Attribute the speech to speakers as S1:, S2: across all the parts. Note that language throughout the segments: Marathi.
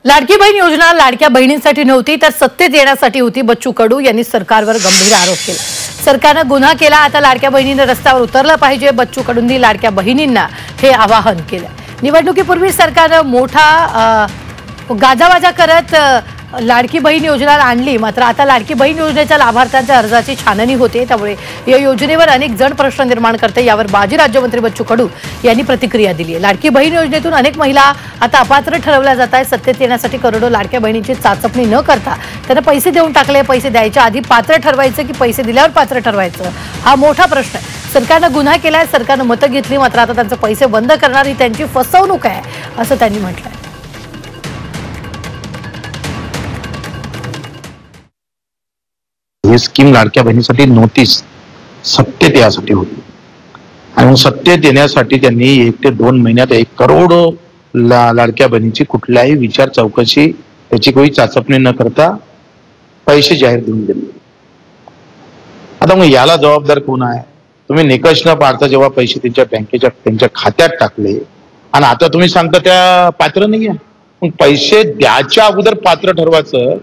S1: लाडकी बहीण योजना लाडक्या बहिणींसाठी नव्हती तर सत्तेत येण्यासाठी होती। बच्चू कडू यांनी सरकारवर गंभीर आरोप केला। सरकारने गुन्हा केला, आता लाडक्या बहिणींना रस्त्यावर उतरलं पाहिजे। बच्चू कडूंनी लाडक्या बहिणींना हे आवाहन केलं। निवडणुकीपूर्वी सरकारने मोठा गाजावाजा करत लाडकी बहीण योजना आणली, मात्र आता लाडकी बहीण योजनेच्या लाभार्थ्यांच्या अर्जाची छाननी होते। त्यामुळे या योजनेवर अनेक जण प्रश्न निर्माण करते। यावर माजी राज्यमंत्री बच्चू कडू यांनी प्रतिक्रिया दिली आहे। लाडकी बहीण योजनेतून अनेक महिला आता अपात्र ठरवल्या जात आहेत। सत्तेत येण्यासाठी करोडो लाडक्या बहिणींची चाचपणी न करता त्यांना पैसे देऊन टाकले। पैसे द्यायच्या आधी पात्र ठरवायचं की पैसे दिल्यावर पात्र ठरवायचं, हा मोठा प्रश्न आहे। सरकारने गुन्हा केलाय, सरकारने मतं घेतली, मात्र आता त्यांचे पैसे बंद करणार ही त्यांची फसवणूक आहे असं त्यांनी म्हटलंय।
S2: ही स्कीम लाडक्या बहिणीसाठी नव्हतीच, सत्तेत यासाठी होती। आणि सत्तेत येण्यासाठी त्यांनी 1 ते 2 महिन्यात 1 करोड लाडक्या बहिणीची कुठल्याही विचार चौकशी त्याची कोणी चाचपणी न करता पैसे जाहीर देऊन दिले। आता मग याला जबाबदार कोण आहे? तुम्ही निकष न पाळता जेव्हा पैसे त्यांच्या खात्यात टाकले आणि आता तुम्ही सांगता त्या पात्र नाही आहे, मग पैसे द्यायच्या अगोदर पात्र ठरवायचं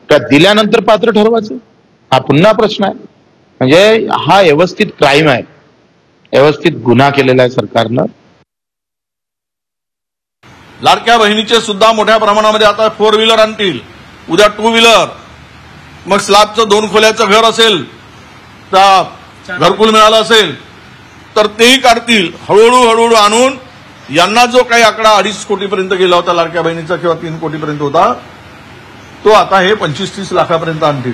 S2: का दिल्यानंतर पात्र ठरवायचं, हा पुन्हा प्रश्न आहे। म्हणजे हा व्यवस्थित क्राईम आहे, व्यवस्थित गुन्हा केलेला आहे सरकारनं।
S3: लाडक्या बहिणीचे सुद्धा मोठ्या प्रमाणामध्ये आता 4 व्हीलर आणतील, उद्या 2 व्हीलर, मग स्लॅबचं 2 खोल्याचं घर असेल तर घरकुल मिळालं असेल तर तेही काढतील। हळूहळू आणून यांना जो काही आकडा 2.5 कोटीपर्यंत गेला होता लाडक्या बहिणीचा किंवा 3 कोटीपर्यंत होता, तो आता हे 25-30 लाखापर्यंत आणतील।